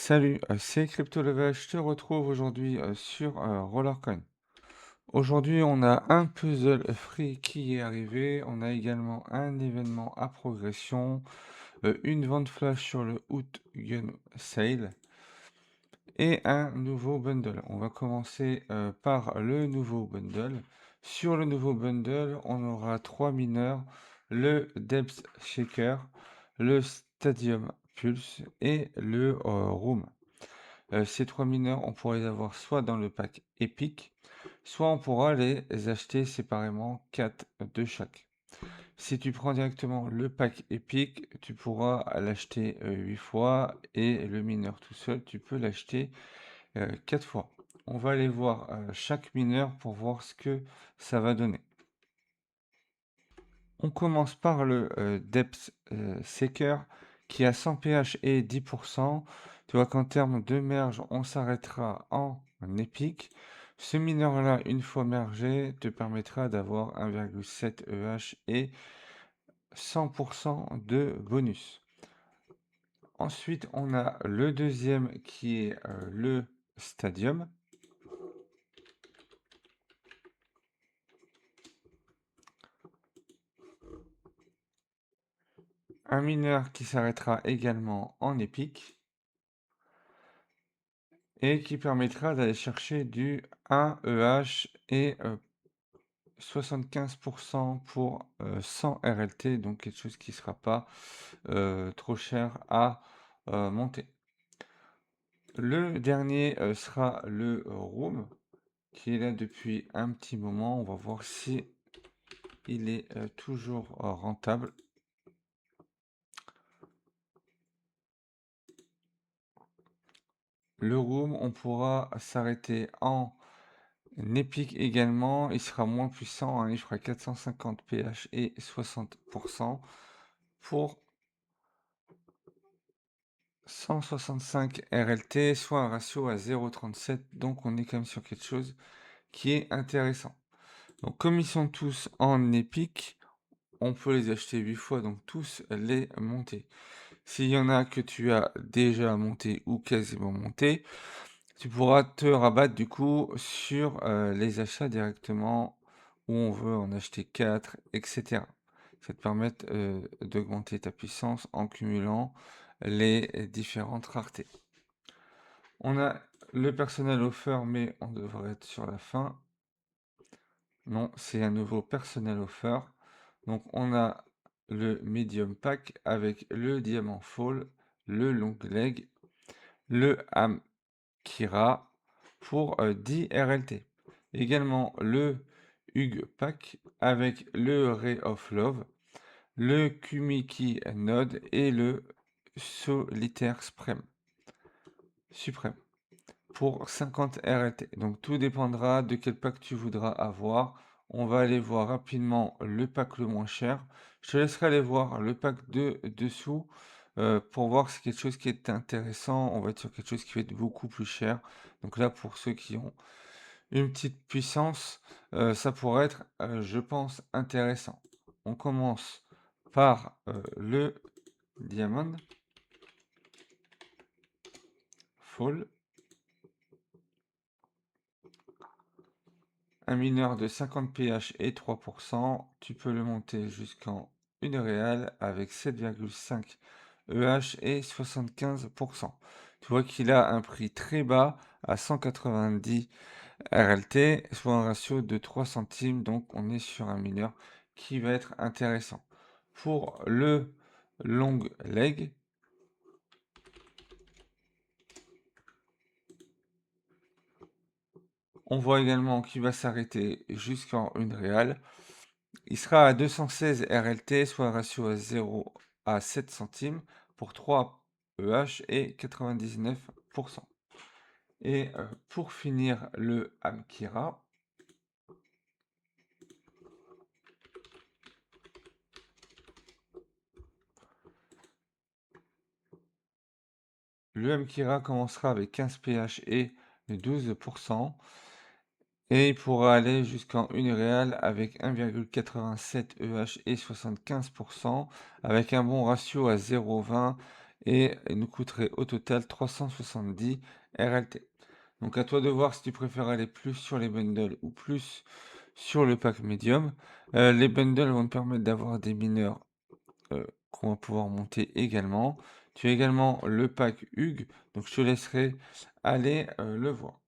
Salut, c'est CryptoLevel. Je te retrouve aujourd'hui sur Rollercoin. Aujourd'hui, on a un puzzle free qui est arrivé. On a également un événement à progression, une vente flash sur le Out Gun Sale et un nouveau bundle. On va commencer par le nouveau bundle. Sur le nouveau bundle, on aura trois mineurs, le Depth Shaker, le Stadium Pulse et le Room. Ces trois mineurs, on pourra les avoir soit dans le pack épique, soit on pourra les acheter séparément 4 de chaque. Si tu prends directement le pack épique, tu pourras l'acheter 8 fois et le mineur tout seul, tu peux l'acheter 4 fois. On va aller voir chaque mineur pour voir ce que ça va donner. On commence par le Depth Seeker qui a 100 pH et 10%. Tu vois qu'en termes de merge, on s'arrêtera en épique. Ce mineur-là, une fois mergé, te permettra d'avoir 1,7 EH et 100% de bonus. Ensuite, on a le deuxième qui est le Stadium. Un mineur qui s'arrêtera également en épique. Et qui permettra d'aller chercher du 1 EH et 75% pour 100 RLT, donc quelque chose qui ne sera pas trop cher à monter. Le dernier sera le Room, qui est là depuis un petit moment. On va voir si il est toujours rentable. Le Room, on pourra s'arrêter en épique également. Il sera moins puissant, hein, il fera 450 pH et 60% pour 165 RLT, soit un ratio à 0,37. Donc on est quand même sur quelque chose qui est intéressant. Donc comme ils sont tous en épique, on peut les acheter 8 fois, donc tous les monter. S'il y en a que tu as déjà monté ou quasiment monté, tu pourras te rabattre du coup sur les achats directement où on veut en acheter 4, etc. Ça te permet d'augmenter ta puissance en cumulant les différentes raretés. On a le personnel offer, mais on devrait être sur la fin. Non, c'est un nouveau personnel offer. Donc on a le medium pack avec le diamant fall, le long leg, le ham Kira pour 10 RLT. Également le Hug Pack avec le Ray of Love, le Kumiki Node et le Solitaire Suprême pour 50 RLT. Donc tout dépendra de quel pack tu voudras avoir. On va aller voir rapidement le pack le moins cher. Je te laisserai aller voir le pack de dessous pour voir si quelque chose qui est intéressant. On va être sur quelque chose qui va être beaucoup plus cher. Donc là, pour ceux qui ont une petite puissance, ça pourrait être, je pense, intéressant. On commence par le Diamond Fall. Un mineur de 50 pH et 3%, tu peux le monter jusqu'en une réal avec 7,5 EH et 75%. Tu vois qu'il a un prix très bas à 190 RLT, soit un ratio de 3 centimes, donc on est sur un mineur qui va être intéressant. Pour le long leg, on voit également qu'il va s'arrêter jusqu'en une réal. Il sera à 216 RLT, soit un ratio à 0 à 7 centimes pour 3 EH et 99%. Et pour finir, le Amkira. Le Amkira commencera avec 15 pH et 12%. Et il pourra aller jusqu'en une réal avec 1,87 EH et 75%, avec un bon ratio à 0,20 et il nous coûterait au total 370 RLT. Donc à toi de voir si tu préfères aller plus sur les bundles ou plus sur le pack médium. Les bundles vont te permettre d'avoir des mineurs qu'on va pouvoir monter également. Tu as également le pack Hug, donc je te laisserai aller le voir.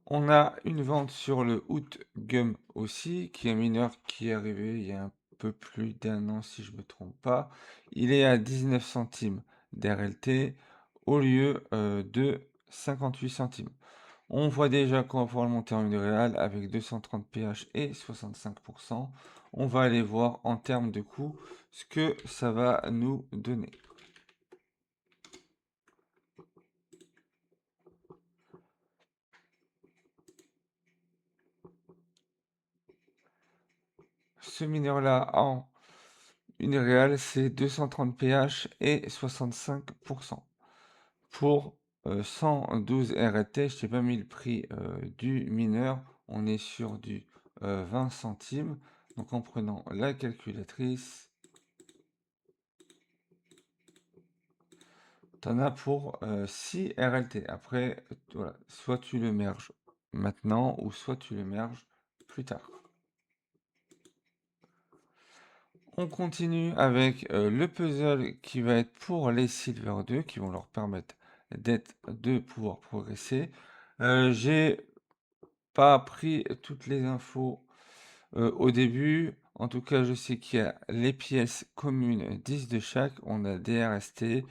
On a une vente sur le Outgum aussi, qui est un mineur qui est arrivé il y a un peu plus d'un an si je ne me trompe pas. Il est à 19 centimes d'RLT au lieu de 58 centimes. On voit déjà qu'on va pouvoir le monter en une réelle avec 230 pH et 65%. On va aller voir en termes de coût ce que ça va nous donner. Ce mineur-là en une réelle, c'est 230 pH et 65%. Pour 112 RT, je t'ai pas mis le prix du mineur. On est sur du 20 centimes. Donc en prenant la calculatrice, tu en as pour 6 RLT. Après, voilà, soit tu le merges maintenant ou soit tu le merges plus tard. On continue avec le puzzle qui va être pour les Silver 2 qui vont leur permettre de pouvoir progresser. J'ai pas pris toutes les infos au début. En tout cas, je sais qu'il y a les pièces communes 10 de chaque. On a des RST,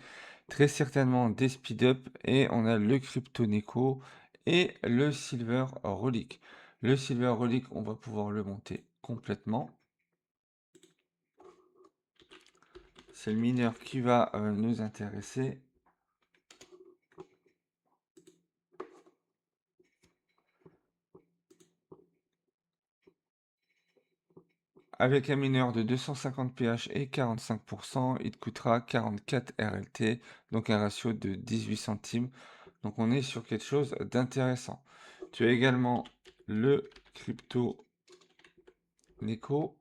très certainement des speed-up et on a le Crypto Neko et le Silver Relic. Le Silver Relic, on va pouvoir le monter complètement. C'est le mineur qui va nous intéresser. Avec un mineur de 250 pH et 45%, il te coûtera 44 RLT, donc un ratio de 18 centimes. Donc on est sur quelque chose d'intéressant. Tu as également le Crypto Neko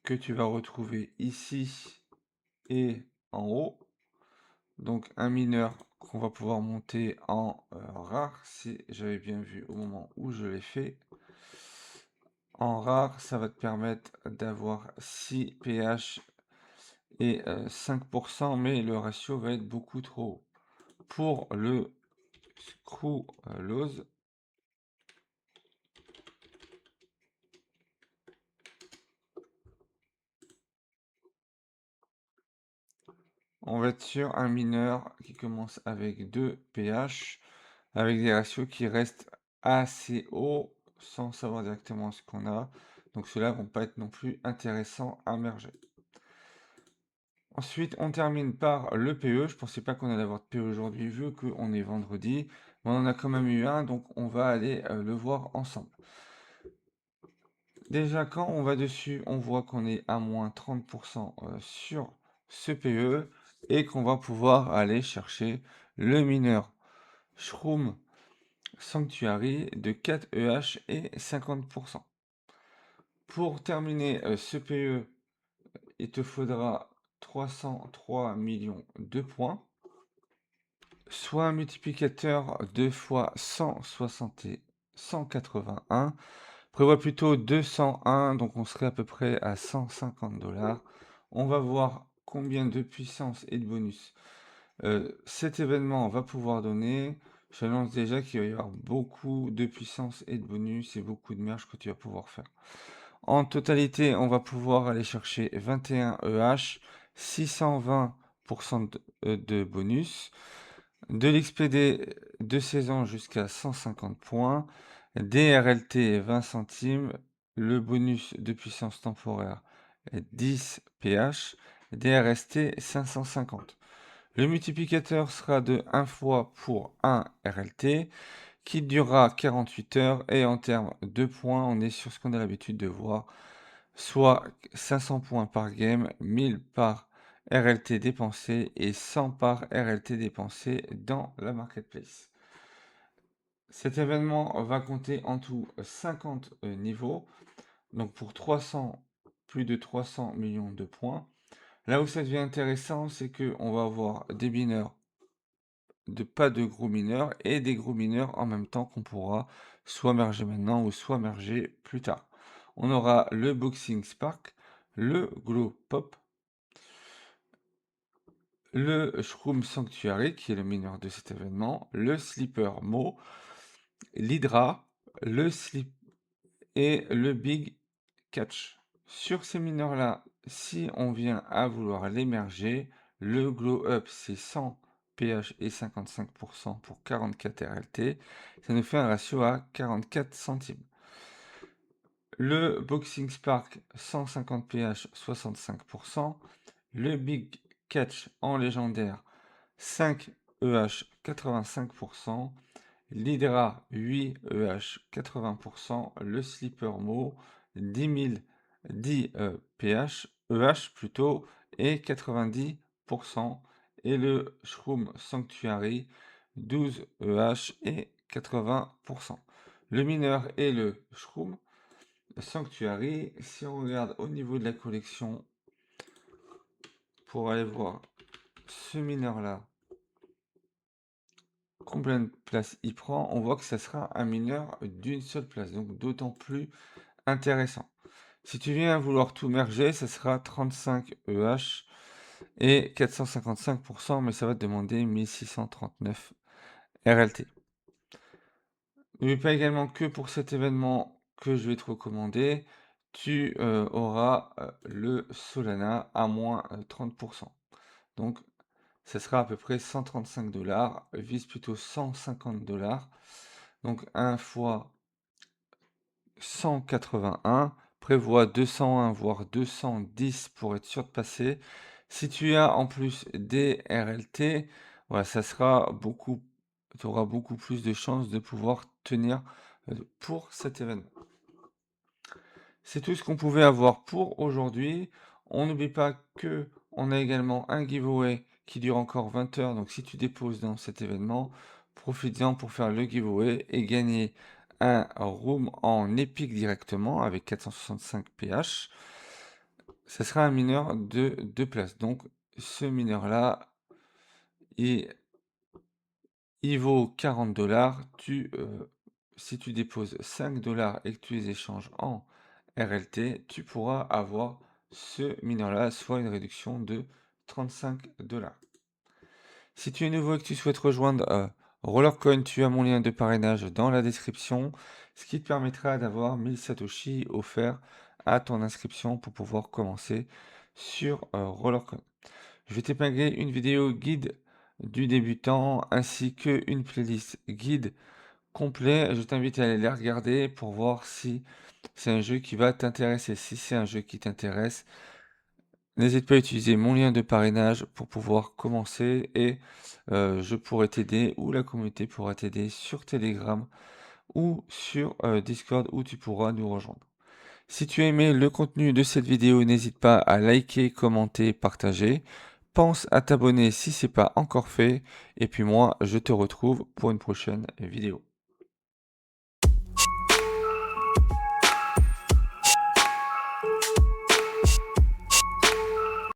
que tu vas retrouver ici et en haut. Donc un mineur qu'on va pouvoir monter en rare, si j'avais bien vu au moment où je l'ai fait. En rare, ça va te permettre d'avoir 6 pH et 5%, mais le ratio va être beaucoup trop haut. Pour le Screw Lose, on va être sur un mineur qui commence avec 2 pH, avec des ratios qui restent assez hauts, sans savoir directement ce qu'on a. Donc ceux-là vont pas être non plus intéressants à merger. Ensuite, on termine par le PE. Je pensais pas qu'on allait avoir de PE aujourd'hui, vu qu'on est vendredi. Mais on en a quand même eu un, donc on va aller le voir ensemble. Déjà, quand on va dessus, on voit qu'on est à moins 30% sur ce PE et qu'on va pouvoir aller chercher le mineur Shroom Sanctuary de 4 EH et 50%. Pour terminer ce PE, il te faudra 303 millions de points, soit un multiplicateur 2 fois 160 et 181. Prévoit plutôt 201, donc on serait à peu près à 150 $. On va voir combien de puissance et de bonus cet événement va pouvoir donner. J'annonce déjà qu'il va y avoir beaucoup de puissance et de bonus et beaucoup de merge que tu vas pouvoir faire. En totalité, on va pouvoir aller chercher 21 EH, 620% de bonus, de l'XPD de saison jusqu'à 150 points, des RLT 20 centimes, le bonus de puissance temporaire 10 pH, des RST 550. Le multiplicateur sera de 1 fois pour 1 RLT qui durera 48 heures et en termes de points, on est sur ce qu'on a l'habitude de voir, soit 500 points par game, 1000 par RLT dépensé et 100 par RLT dépensé dans la marketplace. Cet événement va compter en tout 50 niveaux. Donc pour 300, plus de 300 millions de points. Là où ça devient intéressant, c'est qu'on va avoir des mineurs, pas de gros mineurs, et des gros mineurs en même temps qu'on pourra soit merger maintenant ou soit merger plus tard. On aura le Boxing Spark, le Glow Pop, le Shroom Sanctuary, qui est le mineur de cet événement, le Sleeper Mo, l'Hydra, le Slip et le Big Catch. Sur ces mineurs-là, si on vient à vouloir les merger, le Glow Up c'est 100 pH et 55% pour 44 RLT. Ça nous fait un ratio à 44 centimes. Le Boxing Spark 150 pH 65%. Le Big Catch en légendaire 5 EH 85%. L'Hydra 8 EH 80%, le Sleeper Mo 10 pH, EH plutôt, et 90%, et le Shroom Sanctuary 12 EH et 80%. Le mineur et le Shroom Sanctuary, si on regarde au niveau de la collection, pour aller voir ce mineur-là, combien de place il prend, on voit que ça sera un mineur d'une seule place, donc d'autant plus intéressant. Si tu viens à vouloir tout merger, ça sera 35 EH et 455%, mais ça va te demander 1639 RLT. N'oublie pas également que pour cet événement que je vais te recommander, tu auras le Solana à moins 30%. Donc ça sera à peu près 135 $, vise plutôt 150 $. Donc 1 fois 181, prévoit 201 voire 210 pour être sûr de passer. Si tu as en plus des RLT, voilà, ça sera beaucoup, tu auras beaucoup plus de chances de pouvoir tenir pour cet événement. C'est tout ce qu'on pouvait avoir pour aujourd'hui. On n'oublie pas que on a également un giveaway qui dure encore 20 heures. Donc si tu déposes dans cet événement, profites-en pour faire le giveaway et gagner un room en épique directement avec 465 pH. Ce sera un mineur de 2 places. Donc ce mineur-là, il vaut 40 $. Si tu déposes 5 $ et que tu les échanges en RLT, tu pourras avoir ce mineur-là, soit une réduction de 35 $. Si tu es nouveau et que tu souhaites rejoindre Rollercoin, tu as mon lien de parrainage dans la description, ce qui te permettra d'avoir 1000 Satoshi offerts à ton inscription pour pouvoir commencer sur Rollercoin. Je vais t'épingler une vidéo guide du débutant ainsi qu'une playlist guide complet. Je t'invite à aller les regarder pour voir si c'est un jeu qui va t'intéresser. Si c'est un jeu qui t'intéresse, n'hésite pas à utiliser mon lien de parrainage pour pouvoir commencer et je pourrai t'aider ou la communauté pourra t'aider sur Telegram ou sur Discord où tu pourras nous rejoindre. Si tu as aimé le contenu de cette vidéo, n'hésite pas à liker, commenter, partager. Pense à t'abonner si ce n'est pas encore fait. Et puis moi, je te retrouve pour une prochaine vidéo.